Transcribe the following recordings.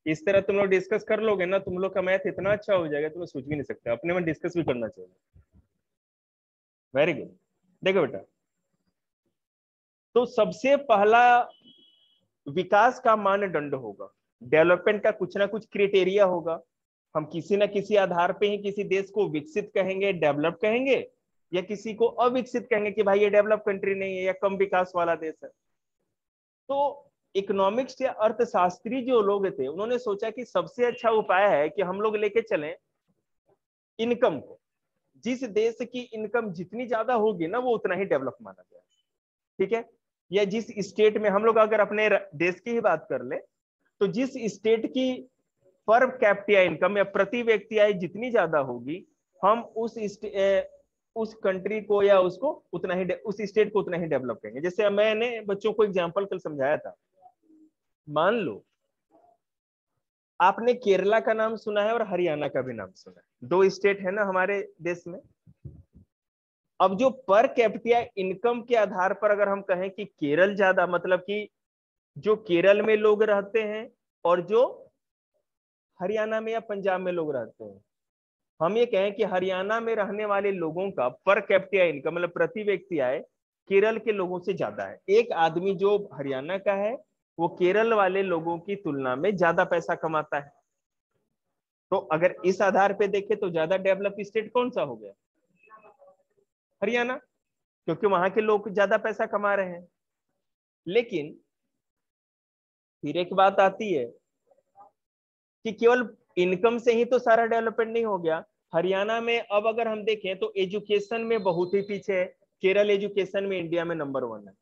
इस तरह तुम लोग डिस्कस कर लोगे ना, तुम लोग का मैथ इतना अच्छा हो जाएगा, तुम्हें सोच भी नहीं सकते, अपने में डिस्कस भी करना चाहिए। Very good. देखो बेटा, तो सबसे पहला विकास का मानदंड होगा, डेवलपमेंट का कुछ ना कुछ क्राइटेरिया होगा। हम किसी ना किसी आधार पे ही किसी देश को विकसित कहेंगे, डेवलप कहेंगे, या किसी को अविकसित कहेंगे कि भाई ये डेवलप कंट्री नहीं है या कम विकास वाला देश है। तो इकोनॉमिक्स या अर्थशास्त्री जो लोग थे, उन्होंने सोचा कि सबसे अच्छा उपाय है कि हम लोग लेके चलें इनकम को। जिस देश की इनकम जितनी ज्यादा होगी ना, वो उतना ही डेवलप माना जाए। ठीक है, या जिस स्टेट में हम लोग अगर अपने देश की ही बात कर ले, तो जिस स्टेट की पर कैपिटा इनकम या प्रति व्यक्ति आय जितनी ज्यादा होगी, हम उस कंट्री को या उसको उतना ही, उस स्टेट को उतना ही डेवलप करेंगे। जैसे मैंने बच्चों को एग्जांपल कल समझाया था, मान लो आपने केरला का नाम सुना है और हरियाणा का भी नाम सुना है, दो स्टेट है ना हमारे देश में। अब जो पर कैपिटा इनकम के आधार पर अगर हम कहें कि केरल ज्यादा, मतलब कि जो केरल में लोग रहते हैं और जो हरियाणा में या पंजाब में लोग रहते हैं, हम ये कहें कि हरियाणा में रहने वाले लोगों का पर कैपिटा इनकम मतलब प्रति व्यक्ति आय केरल के लोगों से ज्यादा है। एक आदमी जो हरियाणा का है वो केरल वाले लोगों की तुलना में ज्यादा पैसा कमाता है। तो अगर इस आधार पे देखें तो ज्यादा डेवलप स्टेट कौन सा हो गया? हरियाणा, क्योंकि वहां के लोग ज्यादा पैसा कमा रहे हैं। लेकिन फिर एक बात आती है कि केवल इनकम से ही तो सारा डेवलपमेंट नहीं हो गया। हरियाणा में अब अगर हम देखें तो एजुकेशन में बहुत ही पीछे है। केरल एजुकेशन में इंडिया में नंबर 1 है।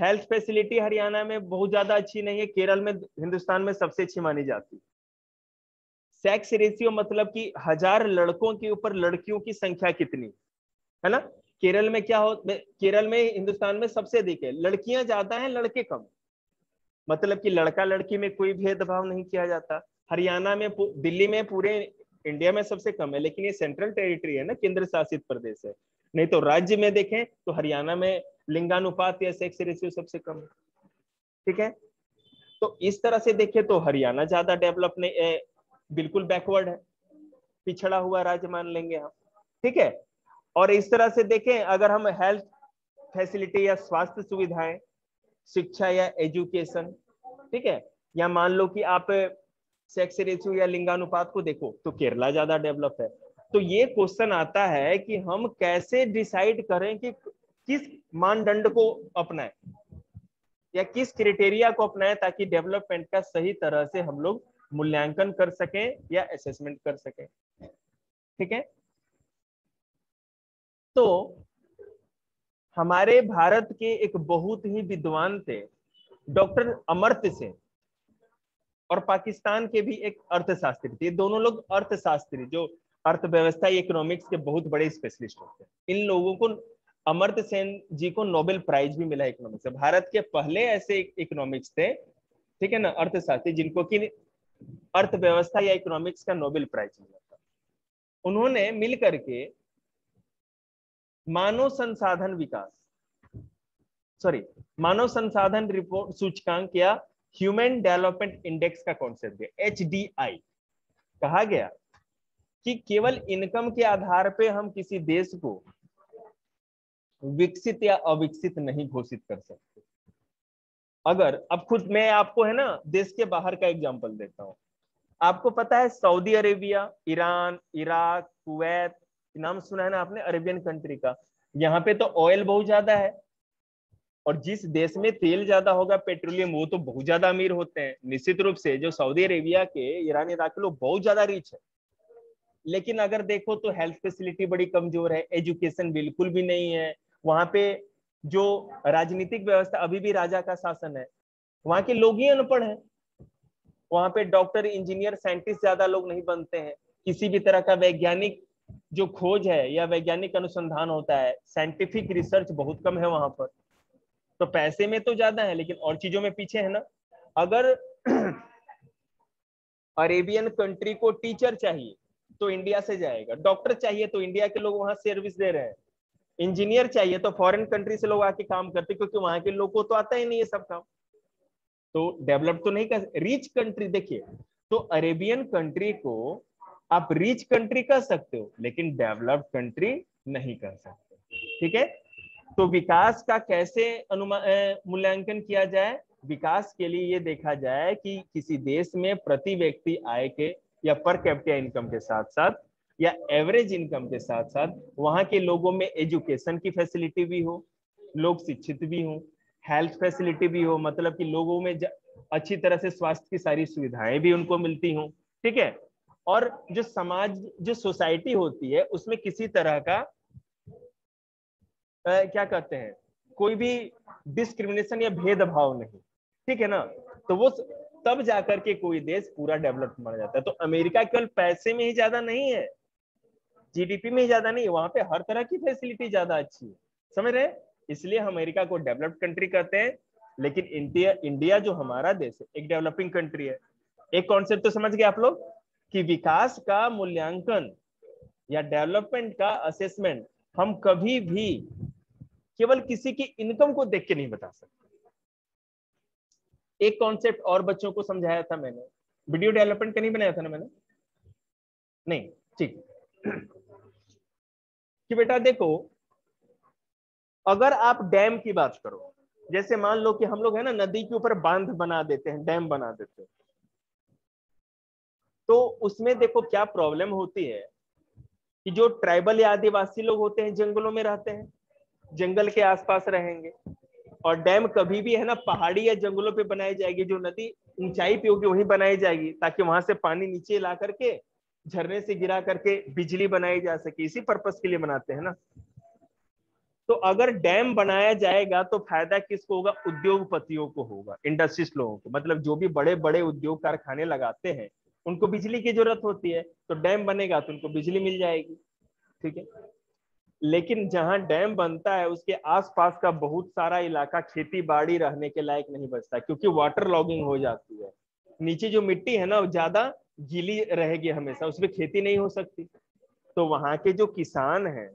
हेल्थ फैसिलिटी हरियाणा में बहुत ज्यादा अच्छी नहीं है, केरल में हिंदुस्तान में सबसे अच्छी मानी जाती है। सेक्स रेशियो मतलब कि 1000 लड़कों के ऊपर लड़कियों की संख्या कितनी है ना, केरल में क्या हो, केरल में हिंदुस्तान में सबसे अधिक है, लड़कियां ज्यादा हैं लड़के कम, मतलब कि लड़का लड़की में कोई भेदभाव नहीं किया जाता। हरियाणा में, दिल्ली में पूरे इंडिया में सबसे कम है, लेकिन ये सेंट्रल टेरिटरी है ना, केंद्र शासित प्रदेश है। नहीं तो राज्य में देखें तो हरियाणा में लिंगानुपात या सेक्स रेशियो सबसे कम है। ठीक है, तो इस तरह से देखें तो हरियाणा ज्यादा डेवलप नहीं, बिल्कुल बैकवर्ड है, पिछड़ा हुआ राज्य मान लेंगे हम। ठीक है, और इस तरह से देखें अगर हम हेल्थ फैसिलिटी या स्वास्थ्य सुविधाएं, शिक्षा या एजुकेशन, ठीक है, या मान लो कि आप सेक्स रेशियो या लिंगानुपात को देखो तो केरला ज्यादा डेवलप है। तो ये क्वेश्चन आता है कि हम कैसे डिसाइड करें कि किस मानदंड को अपनाएं या किस क्राइटेरिया को अपनाएं ताकि डेवलपमेंट का सही तरह से हम लोग मूल्यांकन कर सकें या असेसमेंट कर सकें। ठीक है, तो हमारे भारत के एक बहुत ही विद्वान थे डॉक्टर अमर्त्य सेन, और पाकिस्तान के भी एक अर्थशास्त्री थे। दोनों लोग अर्थशास्त्री जो अर्थव्यवस्था इकोनॉमिक्स के बहुत बड़े स्पेशलिस्ट होते हैं। इन लोगों को, अमर्त्य सेन जी को नोबेल प्राइज भी मिला इकोनॉमिक्स से। भारत के पहले ऐसे इकोनॉमिक्स थे, ठीक है ना, अर्थशास्त्री जिनको कि अर्थव्यवस्था या इकोनॉमिक्स का नोबेल प्राइज मिला था। उन्होंने मिल करके मानव संसाधन विकास, सॉरी, मानव संसाधन रिपोर्ट सूचकांक या ह्यूमन डेवलपमेंट इंडेक्स का कॉन्सेप्ट दिया, HDI। कहा गया कि केवल इनकम के आधार पे हम किसी देश को विकसित या अविकसित नहीं घोषित कर सकते। अगर अब खुद मैं आपको है ना देश के बाहर का एग्जांपल देता हूं। आपको पता है Saudi Arabia, Iran, Iraq, Kuwait, नाम सुना है ना आपने अरेबियन कंट्री का। यहाँ पे तो ऑयल बहुत ज्यादा है, और जिस देश में तेल ज्यादा होगा, पेट्रोलियम, वो तो बहुत ज्यादा अमीर होते हैं निश्चित रूप से। जो सऊदी अरेबिया के, ईरान, इराक के लोग बहुत ज्यादा रिच है। लेकिन अगर देखो तो हेल्थ फैसिलिटी बड़ी कमजोर है, एजुकेशन बिल्कुल भी नहीं है वहां पे। जो राजनीतिक व्यवस्था, अभी भी राजा का शासन है, वहां के लोग ही अनपढ़ हैं। वहां पे डॉक्टर, इंजीनियर, साइंटिस्ट ज्यादा लोग नहीं बनते हैं। किसी भी तरह का वैज्ञानिक जो खोज है या वैज्ञानिक अनुसंधान होता है, साइंटिफिक रिसर्च बहुत कम है वहां पर। तो पैसे में तो ज्यादा है लेकिन और चीजों में पीछे है ना। अगर अरेबियन कंट्री को टीचर चाहिए तो इंडिया से जाएगा, डॉक्टर चाहिए तो इंडिया के लोग वहां सर्विस दे रहे हैं, इंजीनियर चाहिए तो फॉरेन कंट्री से लोग आके काम करते, क्योंकि वहां के लोग को तो आता ही नहीं है सब काम। तो डेवलप तो नहीं कर, रिच कंट्री देखिए, तो अरेबियन कंट्री को आप रिच कंट्री कह सकते हो लेकिन डेवलप्ड कंट्री नहीं कह सकते, ठीक है। तो विकास का कैसे मूल्यांकन किया जाए? विकास के लिए ये देखा जाए कि किसी देश में प्रति व्यक्ति आय के या पर कैपिटा इनकम के साथ साथ या एवरेज इनकम के साथ साथ वहां के लोगों में एजुकेशन की फैसिलिटी भी हो, लोग शिक्षित भी हो, हेल्थ फैसिलिटी भी हो, मतलब कि लोगों में अच्छी तरह से स्वास्थ्य की सारी सुविधाएं भी उनको मिलती हो, ठीक है। और जो समाज, जो सोसाइटी होती है उसमें किसी तरह का क्या कहते हैं, कोई भी डिस्क्रिमिनेशन या भेदभाव नहीं, ठीक है ना। तो वो तब जाकर के कोई देश पूरा डेवलप्ड माना जाता है। तो अमेरिका केवल पैसे में ही ज्यादा नहीं है, जीडीपी में ही ज्यादा नहीं है, वहां पे हर तरह की फैसिलिटी ज्यादा अच्छी है, समझ रहे हैं। इसलिए हम अमेरिका को डेवलप्ड कंट्री कहते हैं, लेकिन इंडिया जो हमारा देश है एक डेवलपिंग कंट्री है। एक कॉन्सेप्ट तो समझ गए आप लोग कि विकास का मूल्यांकन या डेवलपमेंट का असेसमेंट हम कभी भी केवल किसी की इनकम को देख के नहीं बता सकते। एक कॉन्सेप्ट और बच्चों को समझाया था मैंने, वीडियो डेवलपमेंट का नहीं बनाया था ना मैंने, नहीं, ठीक, कि बेटा देखो, अगर आप डैम की बात करो, जैसे मान लो कि हम लोग है ना नदी के ऊपर बांध बना देते हैं, डैम बना देते हैं, तो उसमें देखो क्या प्रॉब्लम होती है कि जो ट्राइबल या आदिवासी लोग होते हैं जंगलों में रहते हैं, जंगल के आसपास रहेंगे, और डैम कभी भी है ना पहाड़ी या जंगलों पे बनाई जाएगी, जो नदी ऊंचाई पे होगी वही बनाई जाएगी ताकि वहां से पानी नीचे ला करके झरने से गिरा करके बिजली बनाई जा सके, इसी पर्पस के लिए बनाते हैं ना। तो अगर डैम बनाया जाएगा तो फायदा किसको होगा? उद्योगपतियों को होगा, इंडस्ट्रीज लोगों को, मतलब जो भी बड़े बड़े उद्योग कारखाने लगाते हैं उनको बिजली की जरूरत होती है, तो डैम बनेगा तो उनको बिजली मिल जाएगी, ठीक है। लेकिन जहां डैम बनता है उसके आसपास का बहुत सारा इलाका खेती बाड़ी रहने के लायक नहीं बचता, क्योंकि वाटर लॉगिंग हो जाती है, नीचे जो मिट्टी है ना वो ज्यादा गीली रहेगी हमेशा, उसमें खेती नहीं हो सकती। तो वहां के जो किसान हैं,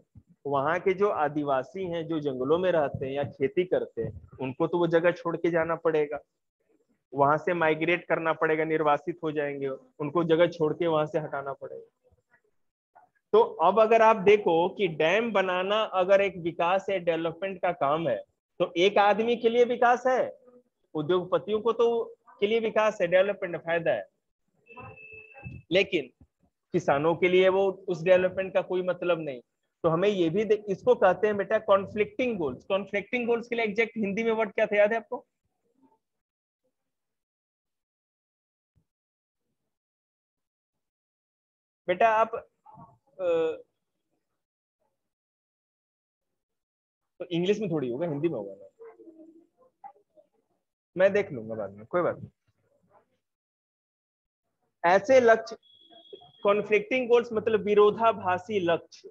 वहां के जो आदिवासी हैं जो जंगलों में रहते हैं या खेती करते हैं, उनको तो वो जगह छोड़ के जाना पड़ेगा, वहां से माइग्रेट करना पड़ेगा, निर्वासित हो जाएंगे, उनको जगह छोड़ के वहां से हटाना पड़ेगा। तो अब अगर आप देखो कि डैम बनाना अगर एक विकास है, डेवलपमेंट का काम है, तो एक आदमी के लिए विकास है, उद्योगपतियों को तो के लिए विकास है, डेवलपमेंट फायदा है, लेकिन किसानों के लिए वो उस डेवलपमेंट का कोई मतलब नहीं। तो हमें ये भी इसको कहते हैं बेटा कॉन्फ्लिक्टिंग गोल्स। कॉन्फ्लिक्टिंग गोल्स के लिए एग्जैक्ट हिंदी में वर्ड क्या था, याद है आपको? बेटा आप तो इंग्लिश में थोड़ी होगा, हिंदी में होगा ना, मैं देख लूंगा बाद में, कोई बात नहीं। ऐसे लक्ष्य, कॉन्फ्लिक्टिंग गोल्स मतलब विरोधाभासी लक्ष्य।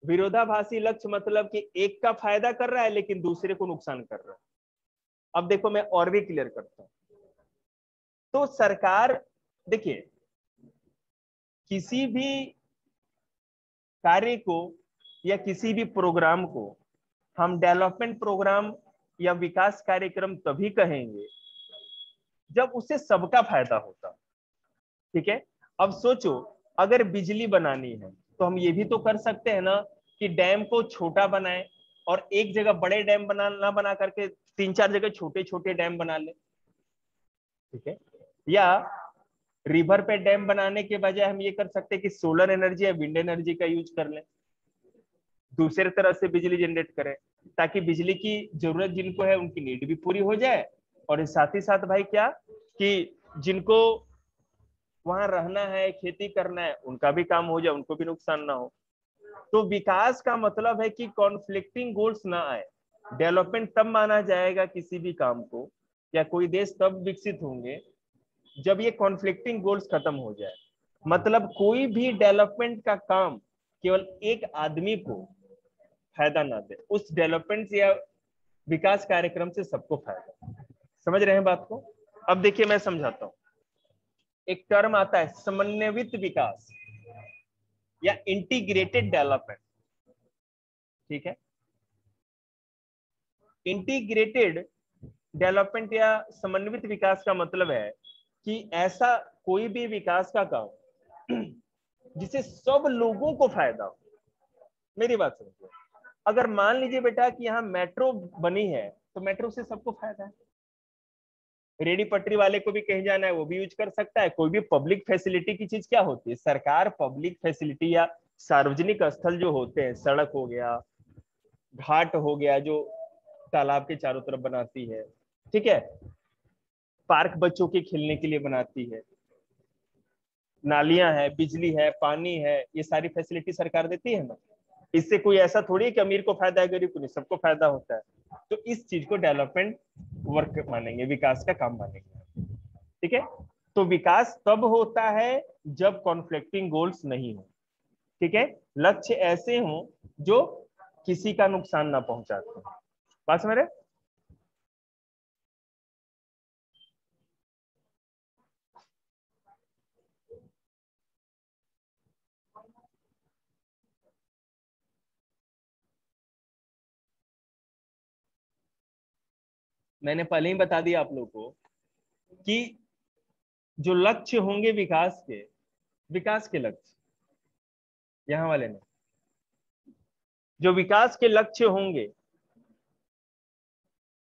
विरोधाभासी लक्ष्य मतलब कि एक का फायदा कर रहा है लेकिन दूसरे को नुकसान कर रहा है। अब देखो मैं और भी क्लियर करता हूं। तो सरकार, देखिए, किसी भी कार्य को या किसी भी प्रोग्राम को हम डेवलपमेंट प्रोग्राम या विकास कार्यक्रम तभी कहेंगे जब उससे सबका फायदा होता, ठीक है। अब सोचो, अगर बिजली बनानी है तो हम ये भी तो कर सकते हैं ना कि डैम को छोटा बनाए और एक जगह बड़े डैम बना करके तीन चार जगह छोटे छोटे डैम बना ले, ठीक है। या रिवर पे डैम बनाने के बजाय हम ये कर सकते हैं कि सोलर एनर्जी या विंड एनर्जी का यूज कर लें, दूसरे तरह से बिजली जनरेट करें, ताकि बिजली की जरूरत जिनको है उनकी नीड भी पूरी हो जाए, और साथ ही साथ भाई क्या कि जिनको वहां रहना है, खेती करना है, उनका भी काम हो जाए, उनको भी नुकसान ना हो। तो विकास का मतलब है कि कॉन्फ्लिक्टिंग गोल्स ना आए। डेवलपमेंट तब माना जाएगा किसी भी काम को, या कोई देश तब विकसित होंगे जब ये कॉन्फ्लिक्टिंग गोल्स खत्म हो जाए। मतलब कोई भी डेवलपमेंट का काम केवल एक आदमी को फायदा ना दे, उस डेवलपमेंट या विकास कार्यक्रम से सबको फायदा। समझ रहे हैं बात को? अब देखिए मैं समझाता हूं। एक टर्म आता है समन्वित विकास या इंटीग्रेटेड डेवलपमेंट, ठीक है। इंटीग्रेटेड डेवलपमेंट या समन्वित विकास का मतलब है कि ऐसा कोई भी विकास का काम जिससे सब लोगों को फायदा हो। मेरी बात समझिए, अगर मान लीजिए बेटा कि यहाँ मेट्रो बनी है तो मेट्रो से सबको फायदा है। रेडी पटरी वाले को भी कहीं जाना है वो भी यूज कर सकता है। कोई भी पब्लिक फैसिलिटी की चीज क्या होती है, सरकार पब्लिक फैसिलिटी या सार्वजनिक स्थल जो होते हैं, सड़क हो गया, घाट हो गया, जो तालाब के चारों तरफ बनाती है, ठीक है, पार्क बच्चों के खेलने के लिए बनाती है, नालियां है, बिजली है, पानी है, ये सारी फैसिलिटी सरकार देती है ना। इससे कोई ऐसा थोड़ी है कि अमीर को फायदा है गरीब को नहीं, सबको फायदा होता है। तो इस चीज को डेवलपमेंट वर्क मानेंगे, विकास का काम मानेंगे। ठीक है, तो विकास तब होता है जब कॉन्फ्लिक्टिंग गोल्स नहीं हो। ठीक है, लक्ष्य ऐसे हो जो किसी का नुकसान ना पहुंचाते। बात समझ रहे? मैंने पहले ही बता दिया आप लोगों को कि जो लक्ष्य होंगे विकास के लक्ष्य, यहां वाले में जो विकास के लक्ष्य होंगे,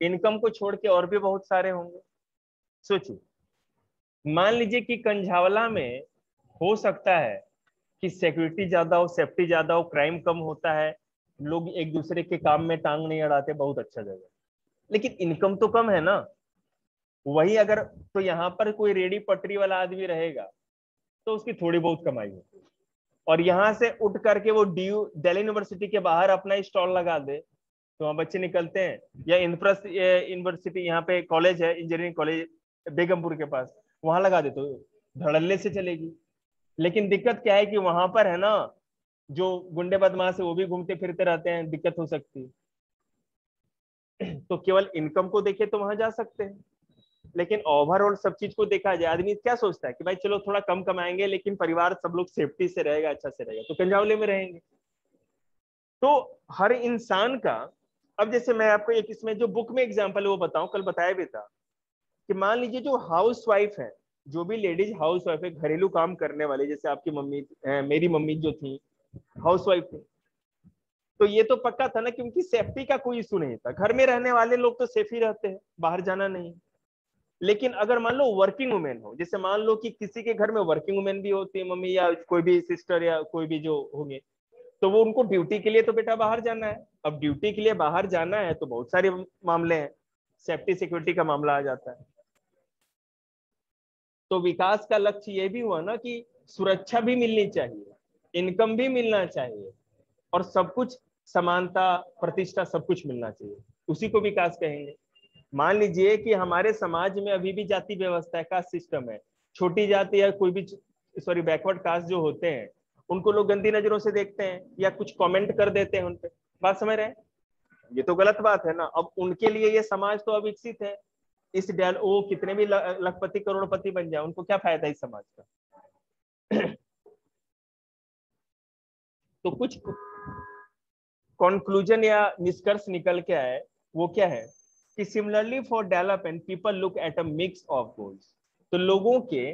इनकम को छोड़ के और भी बहुत सारे होंगे। सोचिए, मान लीजिए कि कंझावला में हो सकता है कि सिक्योरिटी ज्यादा हो, सेफ्टी ज्यादा हो, क्राइम कम होता है, लोग एक दूसरे के काम में टांग नहीं अड़ाते, बहुत अच्छा जगह, लेकिन इनकम तो कम है ना। वही अगर तो यहाँ पर कोई रेडी पटरी वाला आदमी रहेगा तो उसकी थोड़ी बहुत कमाई होगी, और यहाँ से उठ करके वो दिल्ली यूनिवर्सिटी के बाहर अपना स्टॉल लगा दे तो वहाँ बच्चे निकलते हैं। या इंफ्रास यूनिवर्सिटी, यहाँ पे कॉलेज है, इंजीनियरिंग कॉलेज बेगमपुर के पास, वहां लगा दे तो धड़ल्ले से चलेगी। लेकिन दिक्कत क्या है कि वहां पर है ना, जो गुंडे बदमाश है वो भी घूमते फिरते रहते हैं, दिक्कत हो सकती है। तो केवल इनकम को देखे तो वहां जा सकते हैं, लेकिन ओवरऑल सब चीज को देखा जाए, आदमी क्या सोचता है कि भाई चलो थोड़ा कम कमाएंगे लेकिन परिवार सब लोग सेफ्टी से रहेगा, अच्छा से रहेगा, तो कंजावले में रहेंगे। तो हर इंसान का, अब जैसे मैं आपको एक इसमें जो बुक में एग्जांपल है वो बताऊं, कल बताया भी था कि मान लीजिए जो हाउस वाइफ है, जो भी लेडीज हाउस वाइफ है, घरेलू काम करने वाली, जैसे आपकी मम्मी, मेरी मम्मी जो थी हाउस वाइफ थी, तो ये तो पक्का था ना कि उनकी सेफ्टी का कोई इशू नहीं था। घर में रहने वाले लोग तो सेफ ही रहते हैं, बाहर जाना नहीं। लेकिन अगर मान लो वर्किंग वुमेन हो, जैसे मान लो कि किसी के घर में वर्किंग वुमेन भी होती है, मम्मी या कोई भी सिस्टर या कोई भी जो होंगे, तो वो उनको ड्यूटी के लिए तो बेटा बाहर जाना है। अब ड्यूटी के लिए बाहर जाना है तो बहुत सारे मामले हैं, सेफ्टी सिक्योरिटी का मामला आ जाता है। तो विकास का लक्ष्य ये भी हुआ ना कि सुरक्षा भी मिलनी चाहिए, इनकम भी मिलना चाहिए, और सब कुछ समानता, प्रतिष्ठा, सब कुछ मिलना चाहिए, उसी को विकास कहेंगे। मान लीजिए कि हमारे समाज में अभी भी जाति व्यवस्था है, कास्ट सिस्टम है, छोटी जाति या कोई भी बैकवर्ड कास्ट जो होते हैं उनको लोग गंदी नजरों से देखते हैं या कुछ कमेंट कर देते हैं उनपे। बात समझ रहे हैं? ये तो गलत बात है ना। अब उनके लिए ये समाज तो अविकसित है, इस डेल वो कितने भी लखपति करोड़पति बन जाए, उनको क्या फायदा इस समाज का। तो कुछ कंक्लूजन या निष्कर्ष निकल के आए, वो क्या है कि similarly for development people look at a mix of goals. तो लोगों के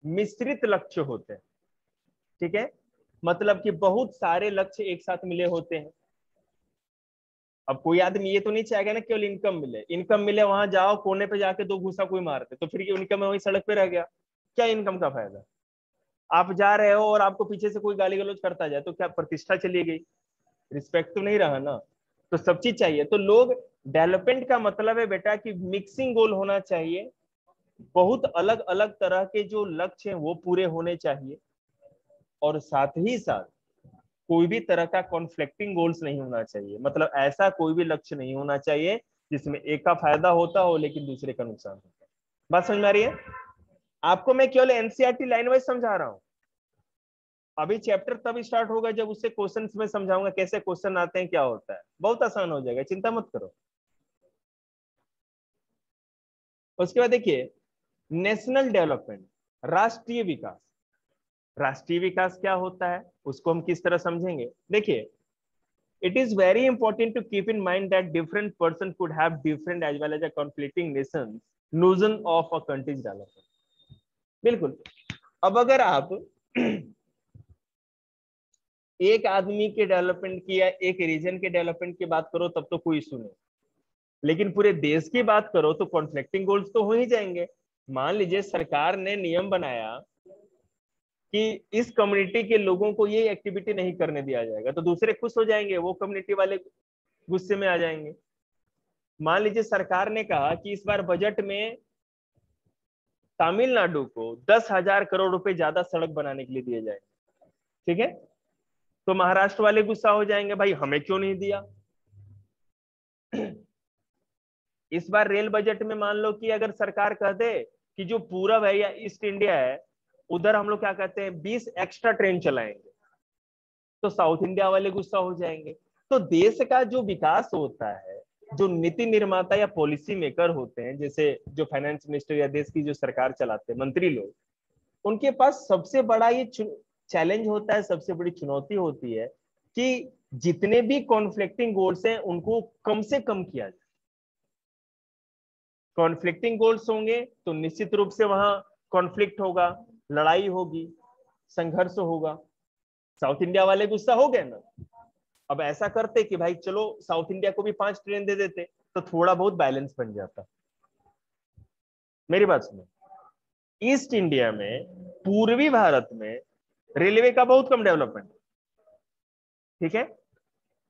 मिश्रित लक्ष्य होते हैं। ठीक है, मतलब कि बहुत सारे लक्ष्य एक साथ मिले होते हैं। अब कोई आदमी ये तो नहीं चाहेगा ना केवल इनकम मिले, इनकम मिले वहां जाओ कोने पे जाके दो घूसा कोई मार दे, तो फिर ये इनकम है वही सड़क पे रह गया, क्या इनकम का फायदा। आप जा रहे हो और आपको पीछे से कोई गाली गलौज करता जाए तो क्या प्रतिष्ठा चली गई, रिस्पेक्ट तो नहीं रहा ना। तो सब चीज चाहिए। तो लोग, डेवलपमेंट का मतलब है बेटा कि मिक्सिंग गोल होना चाहिए, बहुत अलग अलग तरह के जो लक्ष्य हैं वो पूरे होने चाहिए, और साथ ही साथ कोई भी तरह का कॉन्फ्लिक्टिंग गोल्स नहीं होना चाहिए। मतलब ऐसा कोई भी लक्ष्य नहीं होना चाहिए जिसमें एक का फायदा होता हो लेकिन दूसरे का नुकसान होता है। बात समझ में आ रही है? आपको मैं केवल एनसीईआरटी लाइन वाइज समझा रहा हूं। अभी चैप्टर तब स्टार्ट होगा जब उससे क्वेश्चंस में समझाऊंगा, कैसे क्वेश्चन आते हैं, क्या होता है, बहुत आसान हो जाएगा, चिंता मत करो। उसके बाद देखिए, नेशनल डेवलपमेंट, राष्ट्रीय विकास। राष्ट्रीय विकास क्या होता है उसको हम किस तरह समझेंगे। देखिए, It is very important to keep in mind that different person could have different as well as a conflicting nations notion of a country's development. बिल्कुल. अब अगर आप एक आदमी के डेवलपमेंट की या एक रीजन के डेवलपमेंट की बात करो तब तो कोई इशू नहीं, लेकिन पूरे देश की बात करो तो कॉन्फ्लिक्टिंग गोल्स तो हो ही जाएंगे. मान लीजिए सरकार ने नियम बनाया कि इस कम्युनिटी के लोगों को ये एक्टिविटी नहीं करने दिया जाएगा, तो दूसरे खुश हो जाएंगे, वो कम्युनिटी वाले गुस्से में आ जाएंगे. मान लीजिए सरकार ने कहा कि इस बार बजट में तमिलनाडु को 10,000 करोड़ रुपए ज्यादा सड़क बनाने के लिए दिए जाएंगे, ठीक है, तो महाराष्ट्र वाले गुस्सा हो जाएंगे, भाई हमें क्यों नहीं दिया. इस बार रेल बजट में मान लो कि अगर सरकार कह दे कि जो पूरब है या ईस्ट इंडिया है उधर हम लोग क्या कहते हैं 20 एक्स्ट्रा ट्रेन चलाएंगे, तो साउथ इंडिया वाले गुस्सा हो जाएंगे. तो देश का जो विकास होता है, जो नीति निर्माता या पॉलिसी मेकर होते हैं, जैसे जो फाइनेंस मिनिस्टर या देश की जो सरकार चलाते हैं मंत्री लोग, उनके पास सबसे बड़ा ये चैलेंज होता है, सबसे बड़ी चुनौती होती है कि जितने भी कॉन्फ्लिक्टिंग गोल्स हैं उनको कम से कम किया जाए. कॉन्फ्लिक्टिंग गोल्स होंगे तो निश्चित रूप से वहां कॉन्फ्लिक्ट होगा, लड़ाई होगी, संघर्ष होगा. साउथ इंडिया वाले गुस्सा हो गए ना. अब ऐसा करते कि भाई चलो साउथ इंडिया को भी 5 ट्रेन दे देते तो थोड़ा बहुत बैलेंस बन जाता. मेरी बात सुनो, ईस्ट इंडिया में, पूर्वी भारत में रेलवे का बहुत कम डेवलपमेंट, ठीक है,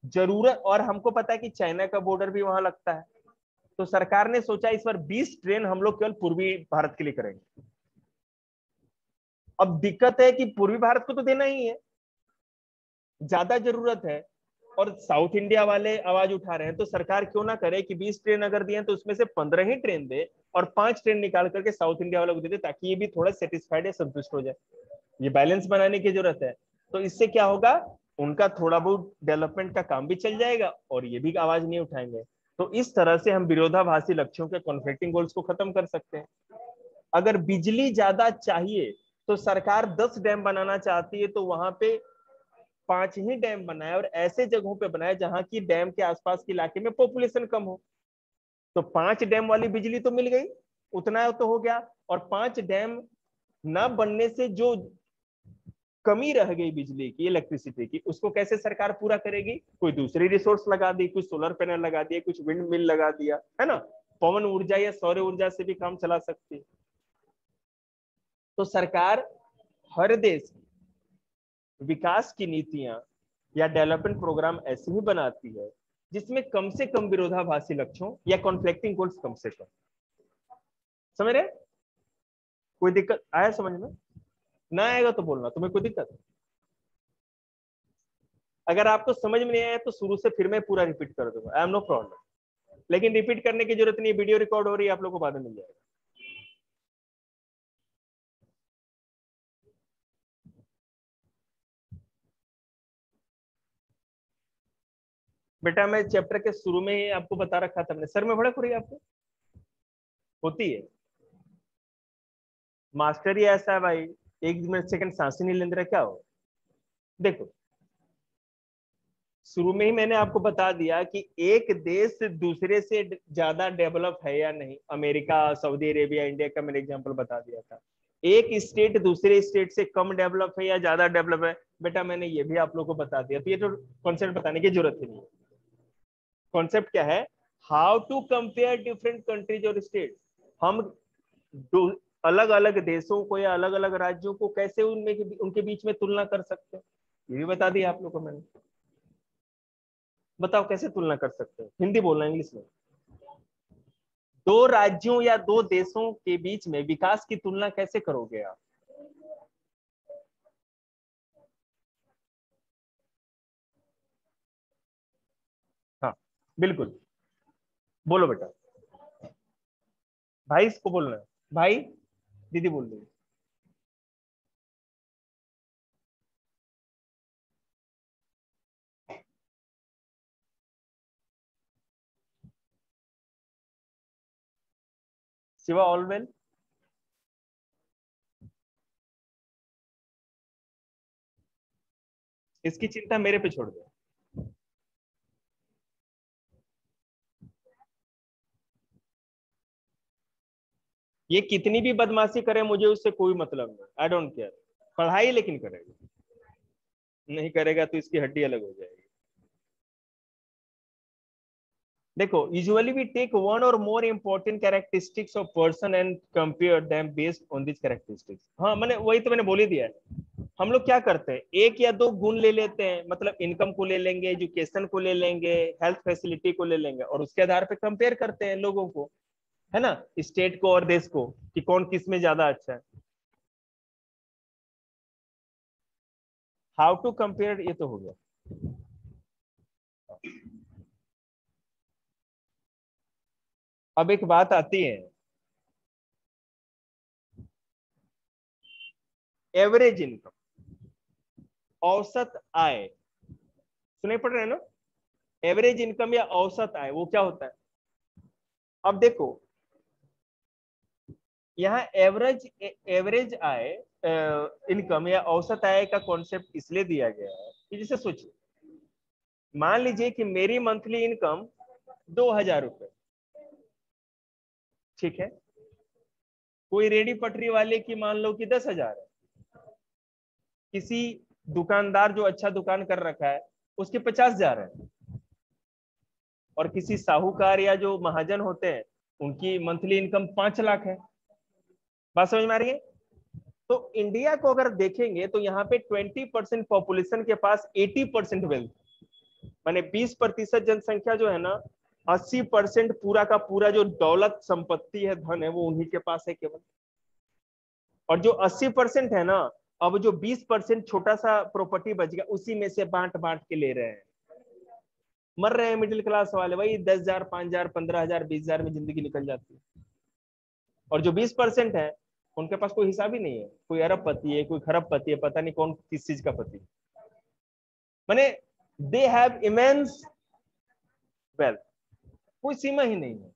जरूरत, और हमको पता है कि चाइना का बॉर्डर भी वहां लगता है, तो सरकार ने सोचा इस बार 20 ट्रेन हम लोग केवल पूर्वी भारत के लिए करेंगे. अब दिक्कत है कि पूर्वी भारत को तो देना ही है, ज्यादा जरूरत है, और साउथ इंडिया वाले आवाज उठा रहे हैं, तो सरकार क्यों ना करे कि 20 ट्रेन अगर दिए तो उसमें से 15 ही ट्रेन दे और 5 ट्रेन निकाल करके साउथ इंडिया वालों को दे दे, ताकि ये भी थोड़ा सेटिस्फाइड या संतुष्ट हो जाए. ये बैलेंस बनाने की जरूरत है. तो इससे क्या होगा, उनका थोड़ा बहुत डेवलपमेंट का काम भी चल जाएगा और ये भी आवाज नहीं उठाएंगे. तो इस तरह से हम विरोधाभासी लक्ष्यों के कॉन्फ्लिक्टिंग गोल्स को खत्म कर सकते हैं. अगर बिजली ज्यादा चाहिए तो सरकार 10 डैम बनाना चाहती है तो वहां पे 5 ही डैम बनाए, और ऐसे जगहों पे बनाए जहां की डैम के आसपास के इलाके में पॉपुलेशन कम हो. तो 5 डैम वाली बिजली तो मिल गई, उतना तो हो गया. और 5 डैम ना बनने से जो कमी रह गई बिजली की, इलेक्ट्रिसिटी की, उसको कैसे सरकार पूरा करेगी. कोई दूसरी रिसोर्स लगा दी, कुछ सोलर पैनल लगा दिए, कुछ विंड मिल लगा दिया, है ना, पवन ऊर्जा या सौर ऊर्जा से भी काम चला सकती है. तो सरकार हर देश की विकास की नीतियां या डेवलपमेंट प्रोग्राम ऐसे ही बनाती है जिसमें कम से कम विरोधाभासी लक्ष्यों या कॉन्फ्लिक्टिंग गोल्स कम से कम. समझ रहे, कोई दिक्कत आया समझ में? ना आएगा तो बोलना, तुम्हें कोई दिक्कत है? अगर आपको समझ में नहीं आया तो शुरू से फिर मैं पूरा रिपीट कर दूंगा, आई एम नो प्रॉब्लम. लेकिन रिपीट करने की जरूरत नहीं, वीडियो रिकॉर्ड हो रही है, आप लोगों को बाद में मिल जाएगा. बेटा मैं चैप्टर के शुरू में ही आपको बता रखा था, मैंने सर में भड़क हो रही है आपको, होती है. मास्टर ही ऐसा है भाई, 1 मिनट सेकंड सांस ही नहीं लेने रहा, क्या हो. देखो शुरू में ही मैंने आपको बता दिया कि एक देश दूसरे से ज्यादा डेवलप है या नहीं. अमेरिका, सऊदी अरेबिया, इंडिया का मैंने एग्जांपल बता दिया था. एक स्टेट दूसरे स्टेट से कम डेवलप है या ज्यादा डेवलप है, बेटा मैंने ये भी आप लोगों को बता दिया. तो ये तो कॉन्सेप्ट बताने की जरूरत ही नहीं है. कॉन्सेप्ट क्या है, how to compare different countries और स्टेट. हम अलग अलग देशों को या अलग अलग राज्यों को कैसे उनमें उनके बीच में तुलना कर सकते हैं, ये भी बता दिया आप लोगों को मैंने. बताओ कैसे तुलना कर सकते हो, हिंदी बोलना इंग्लिश में. दो राज्यों या दो देशों के बीच में विकास की तुलना कैसे करोगे आप. हाँ बिल्कुल, बोलो बेटा. भाई इसको बोलना है, भाई दीदी बोल रही है. Shiva all well. इसकी चिंता मेरे पे छोड़ दो. ये कितनी भी बदमाशी करे मुझे उससे कोई मतलब नहीं, आई डोंट केयर। पढ़ाई लेकिन करेगा, नहीं करेगा तो इसकी हड्डी अलग हो जाएगी। देखो, यूजुअली वी टेक वन और more important characteristics of person and compare them based on this characteristics. हाँ, मैंने वही तो मैंने बोल ही दिया है। हम लोग क्या करते हैं, एक या दो गुण ले लेते हैं, मतलब इनकम को ले लेंगे, एजुकेशन को ले लेंगे, हेल्थ फैसिलिटी को ले लेंगे, और उसके आधार पे कंपेयर करते हैं लोगों को, है ना, स्टेट को और देश को, कि कौन किस में ज्यादा अच्छा है। हाउ टू कंपेयर, ये तो हो गया। अब एक बात आती है, एवरेज इनकम, औसत आय। सुने पड़ रहे हैं ना, एवरेज इनकम या औसत आय, वो क्या होता है? अब देखो, यहाँ एवरेज एवरेज आय, इनकम या औसत आय का कॉन्सेप्ट इसलिए दिया गया है कि जैसे सोचिए, मान लीजिए कि मेरी मंथली इनकम 2000 रुपए, ठीक है, कोई रेडी पटरी वाले की मान लो कि 10,000 है, किसी दुकानदार जो अच्छा दुकान कर रखा है उसके 50,000 है, और किसी साहूकार या जो महाजन होते हैं उनकी मंथली इनकम 5 लाख है। बात समझ में आ रही है? तो इंडिया को अगर देखेंगे तो यहाँ पे 20% पॉपुलेशन के पास 80% वेल्थ, माने 20% जनसंख्या जो है ना, 80% पूरा का पूरा जो दौलत संपत्ति है, धन है, वो उन्हीं के पास है केवल। और जो 80% है ना, अब जो 20% छोटा सा प्रॉपर्टी बच गया उसी में से बांट बांट के ले रहे हैं, मर रहे हैं मिडिल क्लास वाले, वही 10,000, 5,000, 15,000, 20,000 में जिंदगी निकल जाती है। और जो 20% है उनके पास कोई हिसाब ही नहीं है, कोई अरबपति है, कोई खरबपति है, पता नहीं कौन किस चीज का पति, माने दे हैव इमेंस वेल्थ, कोई सीमा ही नहीं है।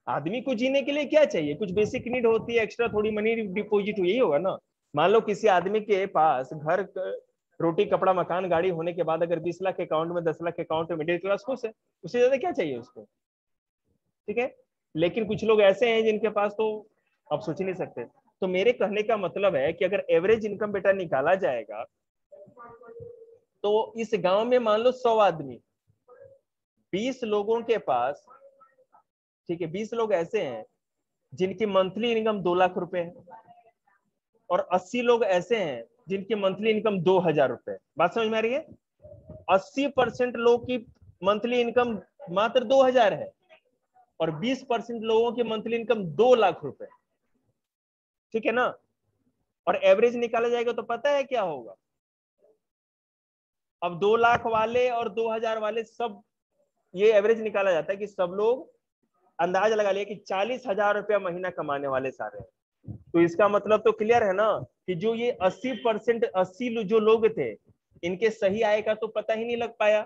आदमी को जीने के लिए क्या चाहिए, कुछ बेसिक नीड होती है, एक्स्ट्रा थोड़ी मनी डिपॉजिट, यही होगा ना। मान लो किसी आदमी के पास घर, रोटी कपड़ा मकान गाड़ी होने के बाद अगर 20 लाख अकाउंट में, 10 लाख अकाउंट में, मिडिल क्लास खुश है, उससे ज्यादा क्या चाहिए उसको, ठीक है। लेकिन कुछ लोग ऐसे हैं जिनके पास तो आप सोच ही नहीं सकते। तो मेरे कहने का मतलब है कि अगर एवरेज इनकम बेटा निकाला जाएगा तो इस गांव में मान लो 100 आदमी, 20 लोगों के पास, ठीक है, 20 लोग ऐसे हैं जिनकी मंथली इनकम 2 लाख रुपए है, और 80 लोग ऐसे हैं जिनकी मंथली इनकम 2,000 रुपए। बात समझ में आ रही है? 80% लोग की मंथली इनकम मात्र 2,000 है, और 20% लोगों की मंथली इनकम 2 लाख रुपए, ठीक है ना। और एवरेज निकाला जाएगा तो पता है क्या होगा? अब 2 लाख वाले और 2,000 वाले सब, ये एवरेज निकाला जाता है कि सब लोग अंदाज लगा लिया कि 40,000 रुपया महीना कमाने वाले सारे हैं। तो इसका मतलब तो क्लियर है ना कि जो ये 80% 80 जो लोग थे, इनके सही आय का तो पता ही नहीं लग पाया।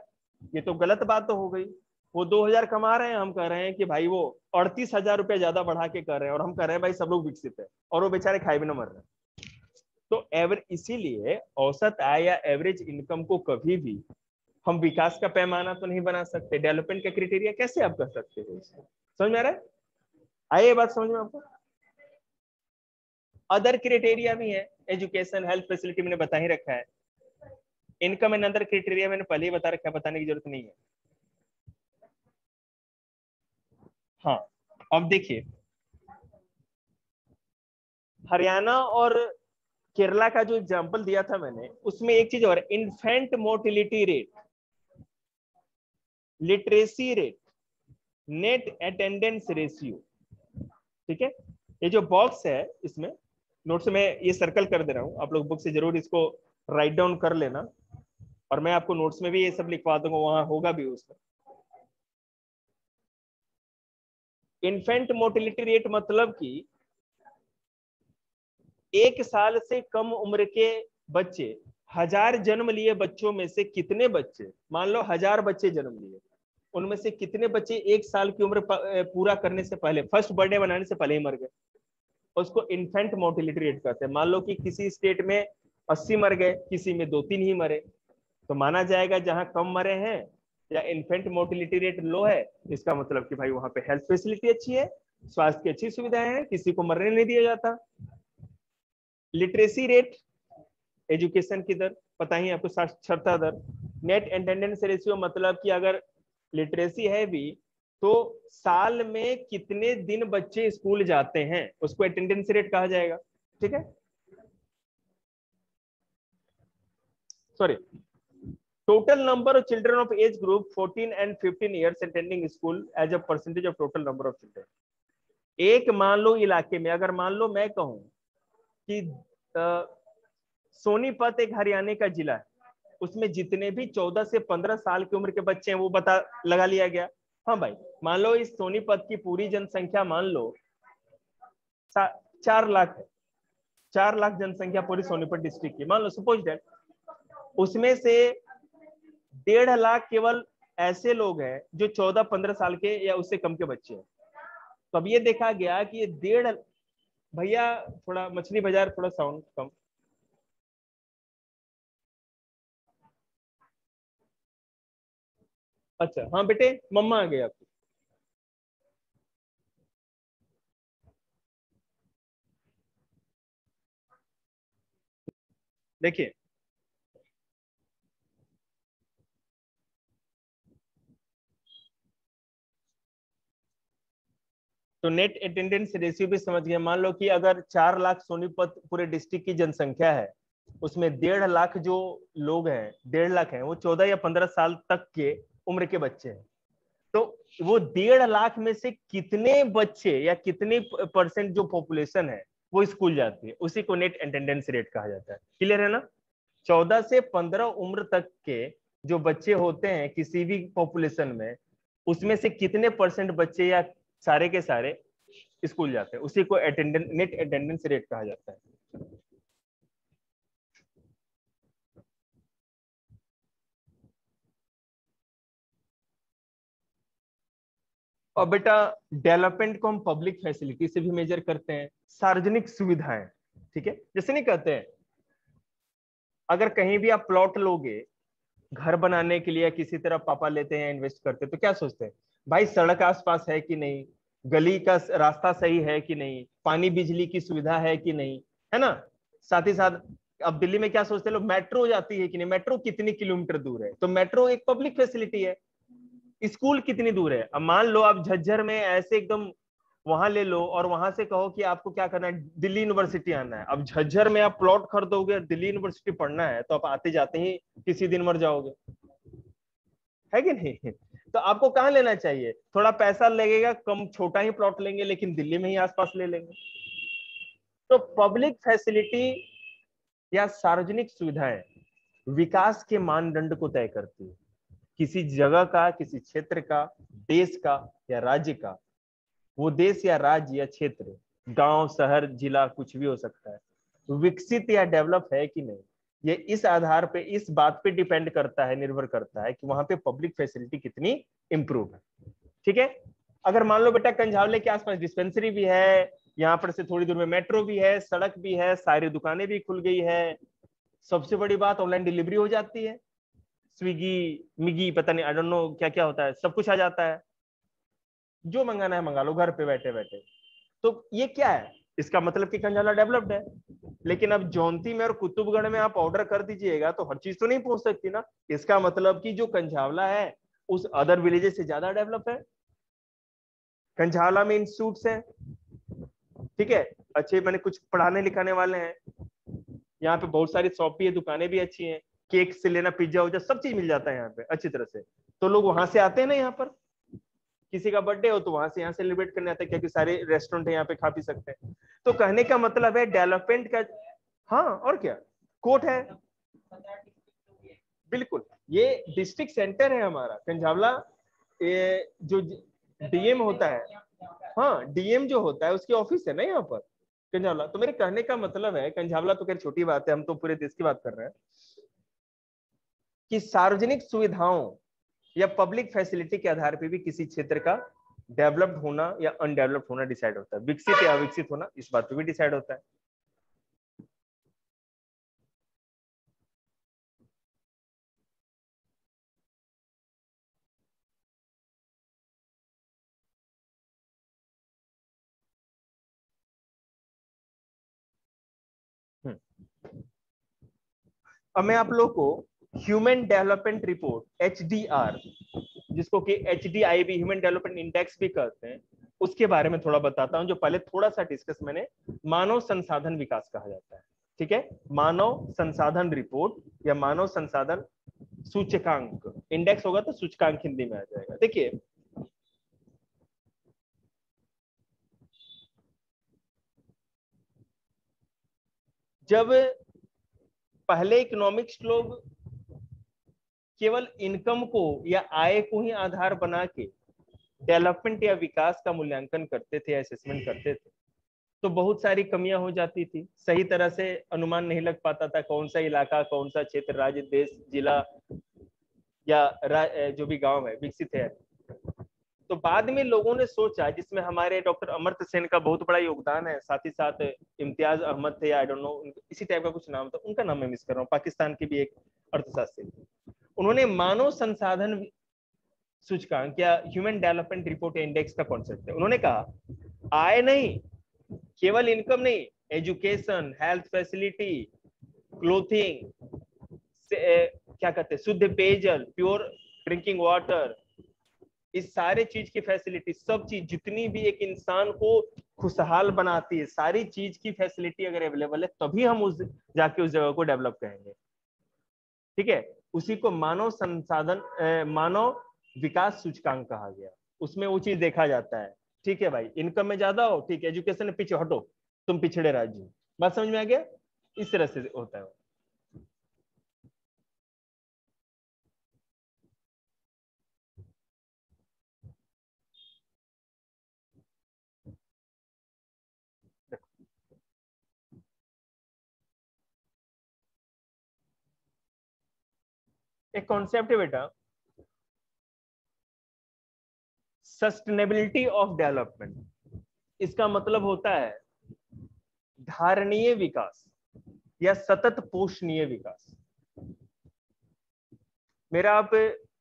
ये तो गलत बात तो हो गई। वो 2,000 कमा रहे हैं, हम कह रहे हैं कि भाई वो 38,000 रुपया ज्यादा बढ़ा के कर रहे हैं, और हम कह रहे हैं भाई सब लोग विकसित है, और वो बेचारे खाए भी ना मर रहे हैं। तो एवरेज, इसीलिए औसत आय या एवरेज इनकम को कभी भी हम विकास का पैमाना तो नहीं बना सकते, डेवलपमेंट का क्राइटेरिया कैसे आप कर सकते हो इसको? समझ में आ रहा है? आइए ये बात समझ में आपको। अदर क्राइटेरिया भी है, एजुकेशन, हेल्थ फैसिलिटी मैंने बता ही रखा है। इनकम एंड अदर क्राइटेरिया मैंने पहले ही बता रखा है, बताने की जरूरत नहीं है। हाँ, अब देखिए, हरियाणा और केरला का जो एग्जांपल दिया था मैंने, उसमें एक चीज और, infant mortality rate, literacy rate, net attendance ratio, ठीक है। ये जो बॉक्स है इसमें नोट्स में ये सर्कल कर दे रहा हूं, आप लोग बुक से जरूर इसको राइट डाउन कर लेना, और मैं आपको नोट्स में भी ये सब लिखवा दूंगा, वहां होगा भी उसमें। इन्फेंट मोर्टिलिटी रेट मतलब कि 1 साल से कम उम्र के बच्चे, 1000 जन्म लिए बच्चों में से कितने बच्चे, मान लो 1000 बच्चे जन्म लिए, उनमें से कितने बच्चे 1 साल की उम्र पूरा करने से पहले, फर्स्ट बर्थडे बनाने से पहले ही मर गए, उसको इन्फेंट मोर्टिलिटी रेट कहते हैं। मान लो कि किसी स्टेट में 80 मर गए, किसी में 2-3 ही मरे, तो माना जाएगा जहां कम मरे हैं या इन्फेंट मोर्टिलिटी रेट लो है, इसका मतलब कि भाई वहां पे हेल्थ फैसिलिटी अच्छी है, स्वास्थ्य की अच्छी सुविधाएं हैं, किसी को मरने नहीं दिया जाता। लिटरेसी रेट, एजुकेशन की दर, पता ही आपको, साक्षरता दर। नेट अटेंडेंस रेशियो, मतलब कि अगर लिटरेसी है भी तो साल में कितने दिन बच्चे स्कूल जाते हैं, उसको अटेंडेंस रेट कहा जाएगा। ठीक है, sorry, total number of children of age group 14 and 15 years attending school as a percentage of total number of children। एक मान लो इलाके में, अगर मान लो मैं कहूं कि सोनीपत एक हरियाणा का जिला है, उसमें जितने भी 14 से 15 साल की उम्र के बच्चे हैं वो बता लगा लिया गया। हाँ भाई, मान लो इस सोनीपत की पूरी जनसंख्या मान लो 4 लाख है, 4 लाख जनसंख्या पूरी सोनीपत डिस्ट्रिक्ट की, मान लो सपोज दैट, उसमें से 1.5 लाख केवल ऐसे लोग हैं जो 14-15 साल के या उससे कम के बच्चे हैं। तो अब ये देखा गया कि ये 1.5, भैया थोड़ा मछली बाजार, थोड़ा साउंड कम। अच्छा हाँ बेटे, मम्मा आ गए आपकी। देखिए, तो नेट अटेंडेंस रेशियो भी समझ गए। मान लो कि अगर 4 लाख सोनीपत पूरे डिस्ट्रिक्ट की जनसंख्या है, उसमें 1.5 लाख जो लोग हैं, 1.5 लाख हैं वो 14 या 15 साल तक के उम्र के बच्चे हैं। तो वो 1.5 लाख में से कितने बच्चे या कितने परसेंट जो पॉपुलेशन है वो स्कूल जाती है, उसी को नेट अटेंडेंस रेट कहा जाता है। क्लियर है ना? 14 से 15 उम्र तक के जो बच्चे होते हैं किसी भी पॉपुलेशन में, उसमें से कितने परसेंट बच्चे या सारे के सारे स्कूल जाते हैं, उसी को अटेंडेंस, नेट अटेंडेंस रेट कहा जाता है। और बेटा, डेवलपमेंट को हम पब्लिक फैसिलिटी से भी मेजर करते हैं, सार्वजनिक सुविधाएं। ठीक है, जैसे नहीं कहते हैं, अगर कहीं भी आप प्लॉट लोगे घर बनाने के लिए, किसी तरह पापा लेते हैं इन्वेस्ट करते हैं, तो क्या सोचते हैं, भाई सड़क आसपास है कि नहीं, गली का रास्ता सही है कि नहीं, पानी बिजली की सुविधा है कि नहीं, है ना? साथ ही साथ अब दिल्ली में क्या सोचते हैं लोग, मेट्रो जाती है कि नहीं, मेट्रो कितनी किलोमीटर दूर है, तो मेट्रो एक पब्लिक फैसिलिटी है। स्कूल कितनी दूर है, अब मान लो आप झज्जर में ऐसे एकदम वहां ले लो और वहां से कहो कि आपको क्या करना है, दिल्ली यूनिवर्सिटी आना है। अब झज्जर में आप प्लॉट खरीदोगे, दिल्ली यूनिवर्सिटी पढ़ना है, तो आप आते जाते ही किसी दिन मर जाओगे, है कि नहीं? तो आपको कहाँ लेना चाहिए, थोड़ा पैसा लगेगा कम, छोटा ही प्लॉट लेंगे लेकिन दिल्ली में ही आसपास ले लेंगे। तो पब्लिक फैसिलिटी या सार्वजनिक सुविधाएं विकास के मानदंड को तय करती है, किसी जगह का, किसी क्षेत्र का, देश का या राज्य का। वो देश या राज्य या क्षेत्र, गांव, शहर, जिला, कुछ भी हो सकता है, विकसित या डेवलप है कि नहीं, ये इस आधार पे, इस बात पे डिपेंड करता है, निर्भर करता है कि वहां पे पब्लिक फैसिलिटी कितनी इंप्रूव है। ठीक है, अगर मान लो बेटा कंझावले के आसपास डिस्पेंसरी भी है, यहाँ पर से थोड़ी दूर में मेट्रो भी है, सड़क भी है, सारी दुकानें भी खुल गई है, सबसे बड़ी बात ऑनलाइन डिलीवरी हो जाती है, स्विगी, मिगी, पता नहीं, आई डोंट नो क्या क्या होता है, सब कुछ आ जाता है, जो मंगाना है मंगा लो घर पे बैठे बैठे। तो ये क्या है, इसका मतलब कि कंझाला डेवलप्ड है। लेकिन अब जौनती में और कुतुबगढ़ में आप ऑर्डर कर दीजिएगा तो हर चीज तो नहीं पहुंच सकती ना, इसका मतलब कि जो कंझावला है उस अदर विलेजेस से ज्यादा डेवलप है। कंझावला में इंस्टीट्यूट्स हैं, ठीक है, अच्छे, मैंने कुछ पढ़ाने लिखाने वाले हैं, यहाँ पे बहुत सारी शॉप भी है, दुकानें भी अच्छी हैं, केक से लेना, पिज्जा उज्जा सब चीज मिल जाता है यहाँ पे अच्छी तरह से। तो लोग वहां से आते हैं ना, यहाँ पर किसी का बर्थडे हो तो वहां से यहाँ सेलिब्रेट करने आते हैं, क्योंकि सारे रेस्टोरेंट है यहाँ पे, खा पी सकते हैं। तो कहने का मतलब है डेवलपमेंट का, हाँ और क्या, कोर्ट है, बिल्कुल, ये डिस्ट्रिक्ट सेंटर है हमारा कंझावला। ये जो डीएम होता है, हाँ डीएम जो होता है उसकी ऑफिस है ना यहाँ पर कंझावला। तो मेरे कहने का मतलब है, कंझावला तो खैर छोटी बात है, हम तो पूरे देश की बात कर रहे हैं, कि सार्वजनिक सुविधाओं या पब्लिक फैसिलिटी के आधार पर भी किसी क्षेत्र का डेवलप्ड होना या अनडेवलप्ड होना डिसाइड होता है, विकसित या अविकसित होना इस बात पे भी डिसाइड होता है। अब मैं आप लोग को ह्यूमन डेवलपमेंट रिपोर्ट HDR, जिसको कि HDIB ह्यूमन डेवलपमेंट इंडेक्स भी कहते हैं, उसके बारे में थोड़ा बताता हूं, जो पहले थोड़ा सा डिस्कस मैंने मानव संसाधन विकास कहा जाता है। ठीक है, मानव संसाधन रिपोर्ट या मानव संसाधन सूचकांक, इंडेक्स होगा तो सूचकांक हिंदी में आ जाएगा। देखिए जब पहले इकोनॉमिक्स लोग केवल इनकम को या आय को ही आधार बना के डेवलपमेंट या विकास का मूल्यांकन करते थे, असेसमेंट करते थे, तो बहुत सारी कमियां हो जाती थी। सही तरह से अनुमान नहीं लग पाता था कौन सा इलाका, कौन सा क्षेत्र, राज्य, देश, जिला या जो भी गांव है विकसित है। तो बाद में लोगों ने सोचा, जिसमें हमारे डॉक्टर अमर्त्य सेन का बहुत बड़ा योगदान है, साथ ही साथ इम्तियाज अहमद थे, आई डोंट नो इसी टाइप का कुछ नाम था, उनका नाम मैं मिस कर रहा हूँ, पाकिस्तान के भी एक अर्थशास्त्री थे। उन्होंने मानव संसाधन सूचकांक या ह्यूमन डेवलपमेंट रिपोर्ट इंडेक्स का कॉन्सेप्ट है। उन्होंने कहा आय नहीं, केवल इनकम नहीं, एजुकेशन, हेल्थ फैसिलिटी, क्लोथिंग, क्या कहते हैं, शुद्ध पेयजल, प्योर ड्रिंकिंग वाटर, इस सारे चीज की फैसिलिटी, सब चीज जितनी भी एक इंसान को खुशहाल बनाती है, सारी चीज की फैसिलिटी अगर अवेलेबल है तभी हम उस जाके उस जगह को डेवलप करेंगे। ठीक है, उसी को मानव संसाधन मानव विकास सूचकांक कहा गया। उसमें वो चीज देखा जाता है। ठीक है भाई, इनकम में ज्यादा हो, ठीक है, एजुकेशन में पीछे हटो, तुम पिछड़े राज्य हो। बात समझ में आ गया? इस तरह से होता है। एक कॉन्सेप्ट है बेटा, सस्टेनेबिलिटी ऑफ डेवलपमेंट। इसका मतलब होता है धारणीय विकास या सतत पोषणीय विकास। मेरा आप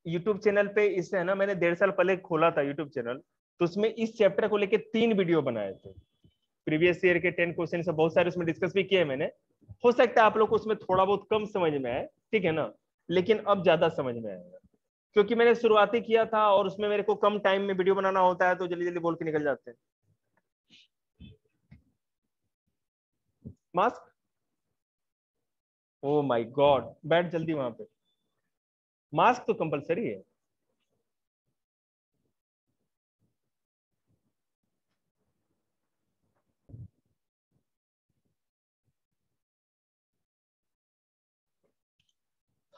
YouTube चैनल पे इस है ना, मैंने 1.5 साल पहले खोला था YouTube चैनल, तो उसमें इस चैप्टर को लेके 3 वीडियो बनाए थे। प्रीवियस ईयर के 10 क्वेश्चन से बहुत सारे उसमें डिस्कस भी किए मैंने। हो सकता है आप लोग को उसमें थोड़ा बहुत कम समझ में आए, ठीक है ना, लेकिन अब ज्यादा समझ में आएगा, क्योंकि मैंने शुरुआती किया था और उसमें मेरे को कम टाइम में वीडियो बनाना होता है, तो जल्दी जल्दी बोल के निकल जाते हैं। मास्क, ओ माय गॉड, बैठ जल्दी वहां पे। मास्क तो कंपलसरी है।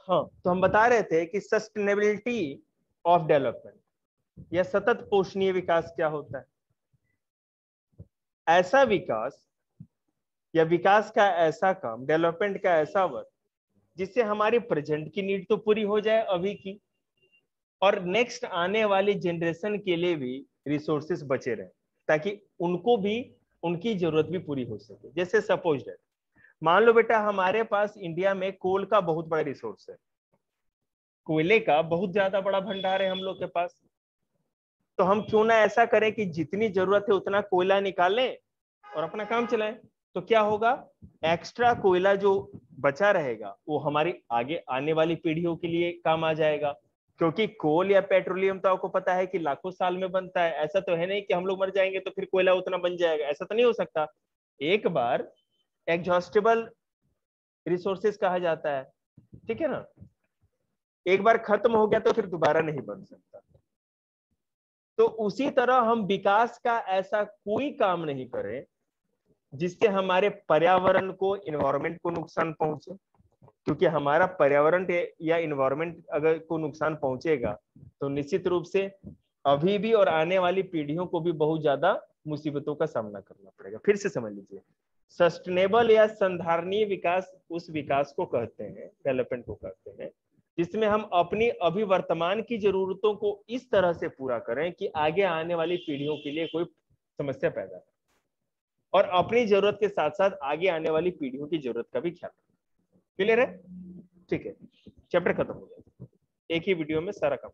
हाँ, तो हम बता रहे थे कि सस्टेनेबिलिटी ऑफ डेवलपमेंट या सतत पोषणीय विकास क्या होता है। ऐसा विकास या विकास का ऐसा काम, डेवलपमेंट का ऐसा वर्क, जिससे हमारी प्रेजेंट की नीड तो पूरी हो जाए अभी की, और नेक्स्ट आने वाली जनरेशन के लिए भी रिसोर्सेस बचे रहे, ताकि उनको भी उनकी जरूरत भी पूरी हो सके। जैसे सपोज दैट, मान लो बेटा हमारे पास इंडिया में कोल का बहुत बड़ा रिसोर्स है, कोयले का बहुत ज्यादा बड़ा भंडार है हम लोग के पास। तो हम क्यों ना ऐसा करें कि जितनी जरूरत है उतना कोयला निकालें और अपना काम चलाएं। तो क्या होगा, एक्स्ट्रा कोयला जो बचा रहेगा वो हमारी आगे आने वाली पीढ़ियों के लिए काम आ जाएगा, क्योंकि कोल या पेट्रोलियम तो आपको पता है कि लाखों साल में बनता है। ऐसा तो है नहीं कि हम लोग मर जाएंगे तो फिर कोयला उतना बन जाएगा, ऐसा तो नहीं हो सकता। एक बार एग्जॉस्टेबल रिसोर्सेज कहा जाता है, ठीक है ना, एक बार खत्म हो गया तो फिर दोबारा नहीं बन सकता। तो उसी तरह हम विकास का ऐसा कोई काम नहीं करें जिससे हमारे पर्यावरण को, इन्वायरमेंट को नुकसान पहुंचे, क्योंकि हमारा पर्यावरण या इन्वायरमेंट अगर को नुकसान पहुंचेगा तो निश्चित रूप से अभी भी और आने वाली पीढ़ियों को भी बहुत ज्यादा मुसीबतों का सामना करना पड़ेगा। फिर से समझ लीजिए, सस्टेनेबल या संधारणीय विकास उस विकास को कहते हैं, डेवलपमेंट को कहते हैं, जिसमें हम अपनी अभी वर्तमान की जरूरतों को इस तरह से पूरा करें कि आगे आने वाली पीढ़ियों के लिए कोई समस्या पैदा हो, और अपनी जरूरत के साथ साथ आगे आने वाली पीढ़ियों की जरूरत का भी ख्याल रखें। क्लियर है? ठीक है, चैप्टर खत्म हो गया, एक ही वीडियो में सारा काम।